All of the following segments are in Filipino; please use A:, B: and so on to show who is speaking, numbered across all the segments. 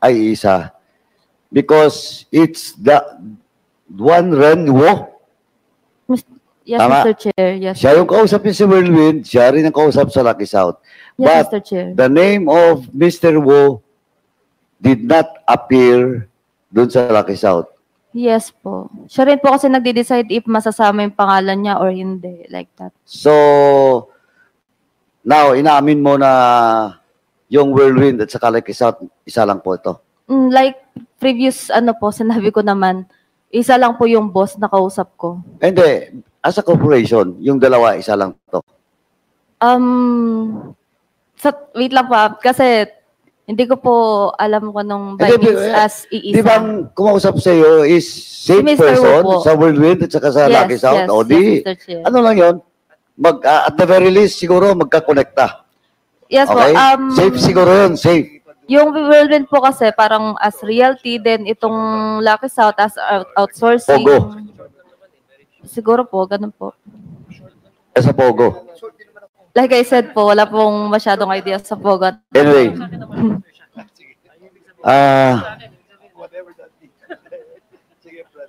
A: ay isa. Because it's the one Renwo.
B: Yes,
A: Tama.
B: Mr. Chair. Yes.
A: Siya yung kausap niya si Whirlwind, siya rin ang kausap sa Lucky South.
B: Yes,
A: But
B: Mr. Chair.
A: the name of Mr. Wo did not appear dun sa Lucky South.
B: Yes po. Siya rin po kasi nagde-decide if masasama yung pangalan niya or hindi. Like that.
A: So, now, inaamin mo na yung Whirlwind at saka Lucky South, isa lang po ito.
B: Like previous po, sinabi ko naman, isa lang po yung boss na kausap ko.
A: Hindi, as a corporation, yung dalawa, isa lang to.
B: Wait lang po, kasi hindi ko po alam kung anong by means as iisa.
A: Di ba ang kumausap sa iyo is same
B: Si Mr.
A: person
B: Wu po.
A: sa Whirlwind at saka sa
B: Yes,
A: Lucky South?
B: yes,
A: O
B: yes,
A: di,
B: Mr. Chair.
A: ano lang yun? At the very least, siguro magkakonekta.
B: Yes po.
A: Okay? Safe siguro yun, safe.
B: Yung Whirlwind po kasi parang as realty, then itong Lucky South as outsourcing.
A: Pogo.
B: Siguro po, ganun po.
A: Sa Pogo.
B: Like I said po, wala pong masyadong idea sa Pogo.
A: Anyway.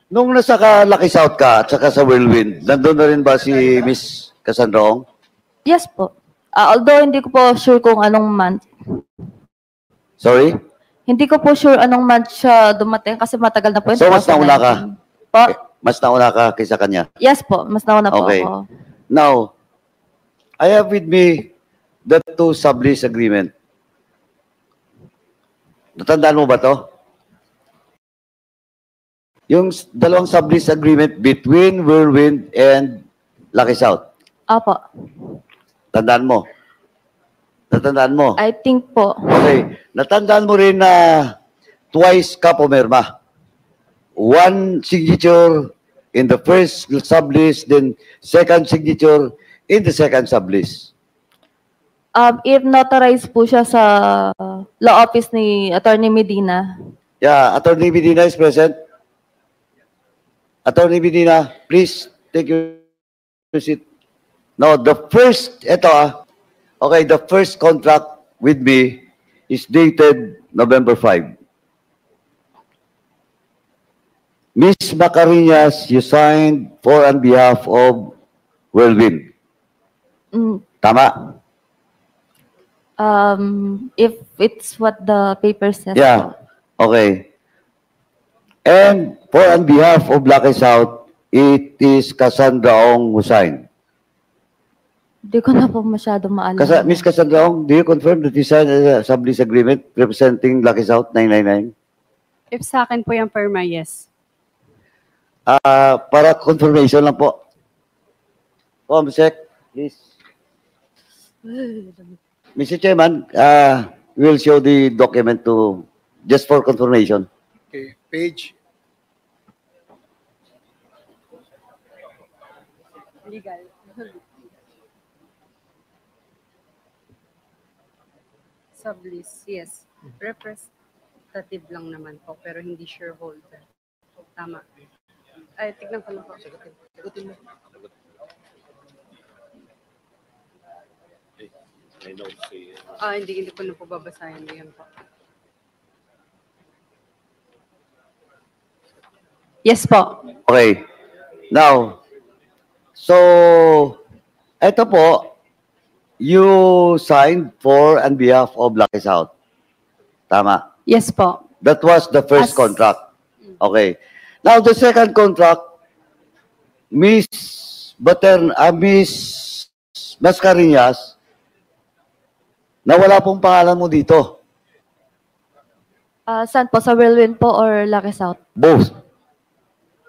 A: Nung nasa Lucky South ka at saka sa Whirlwind, nandun na rin ba si Miss Cassandra Ong?
B: Yes po. Although hindi ko po sure kung anong month.
A: Sorry?
B: Hindi ko po sure anong month siya dumating kasi matagal na po.
A: So, mas nauna ka?
B: Po?
A: Mas nauna ka kaysa kanya?
B: Yes po, mas nauna po
A: Okay.
B: ako.
A: Now, I have with me the two sublease agreement. Natandaan mo ba to? Yung dalawang sublease agreement between Whirlwind and Lucky South.
B: Opo.
A: Tandaan mo? Natandaan mo?
B: I think po.
A: Okay. Natandaan mo rin na twice ka pumirma. One signature in the first sublease, then second signature in the second sublease.
B: If notarized po siya sa law office ni Attorney Medina.
A: Yeah, Attorney Medina is present. Attorney Medina, please take your seat. No, the first, okay, the first contract with me is dated November 5. Miss Macarinas, you signed for on behalf of Whirlwind. Tama?
B: If it's what the paper says.
A: Yeah. Okay. And for on behalf of Lucky South, it is Cassandra Ong who signed.
B: Hindi ko na po masyado maalala.
A: Miss Cassandra Ong, do you confirm that you signed a sublease agreement representing Lucky South 999?
C: If sa akin po yung perma, yes.
A: Para confirmation lang po. Sec, please. Mr. Chairman, we'll show the document to, just for confirmation.
D: Okay, page.
C: Legal. Sublease, yes. Representative lang naman po, pero hindi shareholder. Tama. Ay, tignan ko lang po.
D: Sagutin mo.
C: Hindi ko na po babasahin. Yan po. Yes po.
A: Okay. Now, so, ito po, you signed for on behalf of Lucky South. Tama?
C: Yes po.
A: That was the first contract. Okay. Now, the second contract, Miss Mascareñas, na wala pong pangalan mo dito.
B: Saan po? Sa Whirlwind po or Lucky South?
A: Both.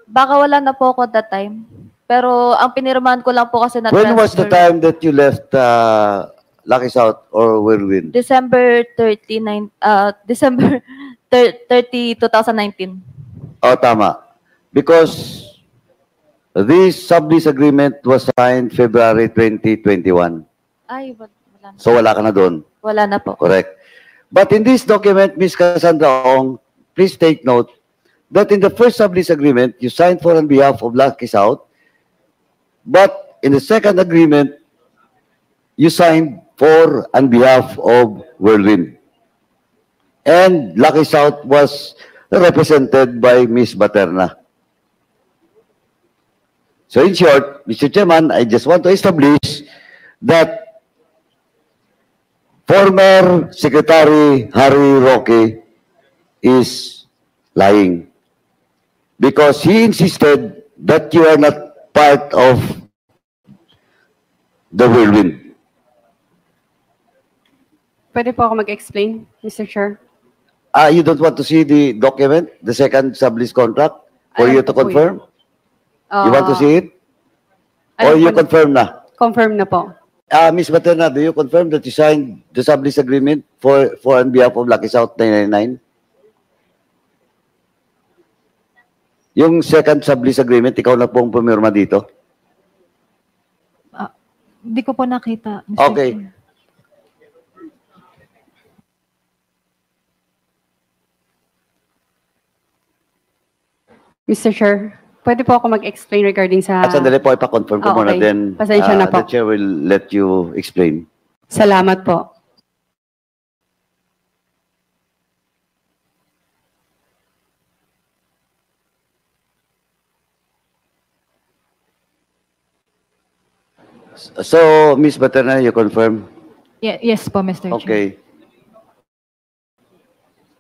B: Baka wala na po ako that time. Pero ang pinirmahan ko lang po kasi na
A: When was the time that you left Lucky South or Whirlwind?
B: December 30, 2019.
A: Oh, tama. Because this sublease agreement was signed February 2021.
B: Ay, wala na.
A: So wala ka na doon.
B: Wala na po.
A: Correct. But in this document, Ms. Cassandra Ong, please take note that in the first sublease agreement, you signed for on behalf of Lucky South, but in the second agreement, you signed for on behalf of Whirlwind. And Lucky South was represented by Ms. Baterna. So in short, Mr. Chairman, I just want to establish that former Secretary Harry Roque is lying because he insisted that you are not part of the whirlwind.
C: Pwede po ako mag-explain, Mr. Chair?
A: You don't want to see the document, the second sublease contract, for
C: Alam
A: you
C: ko
A: to
C: po
A: confirm? You want to see it?
C: Alam
A: Or you
C: ko na-
A: confirm na?
C: Confirm na po.
A: Ms. Baterna, do you confirm that you signed the sublease agreement for on behalf of Lucky South 999? Yung second sublease agreement, ikaw na pong pumirma dito?
E: Hindi ko po nakita. Mr.
A: Okay.
E: Chair.
C: Mr. Chair, pwede po ako mag-explain regarding sa...
A: At sandali po, ipa-confirm ko muna,
C: okay.
A: then
C: Pasensya na po.
A: the chair will let you explain.
C: Salamat po.
A: So, Ms. Baterna, you confirm?
E: Yes po, Mr. Chair.
A: Okay.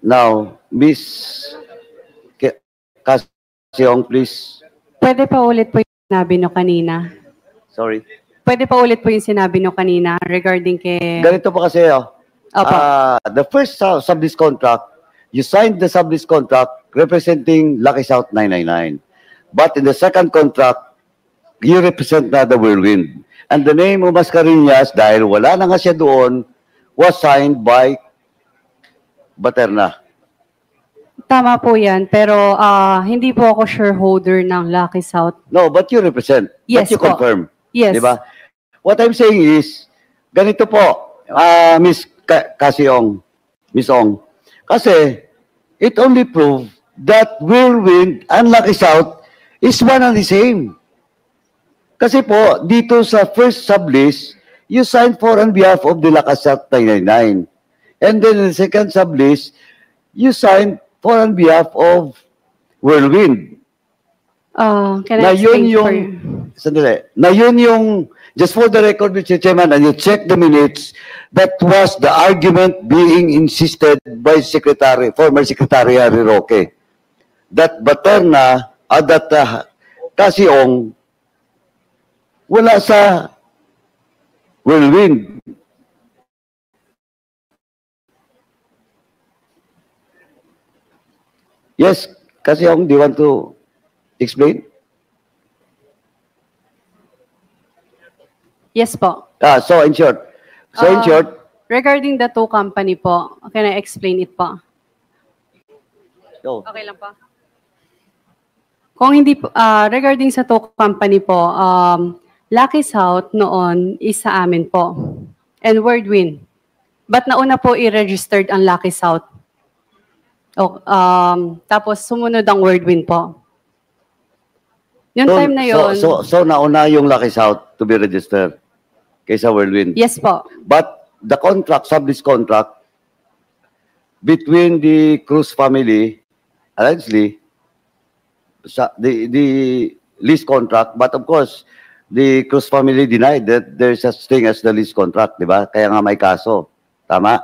A: Now, Ms. Kasiong, please.
C: Pwede pa ulit po yung sinabi nyo kanina.
A: Sorry.
C: Pwede pa ulit po yung sinabi nyo kanina regarding kay...
A: Ganito po kasi,
C: Opo.
A: the first sublease contract, you signed the sublease contract representing Lucky South 999. But in the second contract, you represent na the whirlwind. And the name of Mascarillas, dahil wala na nga siya doon, was signed by Baterna.
C: Tama po yan, pero hindi po ako shareholder ng Lucky South.
A: No, but you represent.
C: Yes
A: But you
C: po.
A: confirm.
C: Yes.
A: Di ba? What I'm saying is, ganito po, Miss Kasiong, Miss Ong, kasi it only proved that whirlwind and Lucky South is one and the same. Kasi po, dito sa first sublease, you signed for on behalf of the Lucky South 999. And then in the second sublease, you signed for on behalf of whirlwind.
C: Can
A: Na
C: I
A: yun
C: explain
A: yung,
C: for...
A: sandali, na yun yung, just for the record, Mr. Chairman, and you check the minutes, that was the argument being insisted by former Secretary Harry Roque, that Baterna, Kasiong, wala sa whirlwind. Yes, Kasiong, do you want to explain?
C: Yes po.
A: So in short,
C: Regarding the two company po, can I explain it po?
A: go.
C: Okay lang po. Kung hindi po, regarding sa two company po, Lucky South noon is sa amin po. And Whirlwind. But nauna po i-registered ang Lucky South. Tapos sumunod ang Whirlwind po. Yung time na yun,
A: So nauna yung Lucky South to be registered kaysa Whirlwind.
C: yes po.
A: But the contract, sublease contract, between the Cruz family, allegedly, the lease contract, but of course, the Cruz family denied that there's such thing as the lease contract, di ba? Kaya nga may kaso. Tama?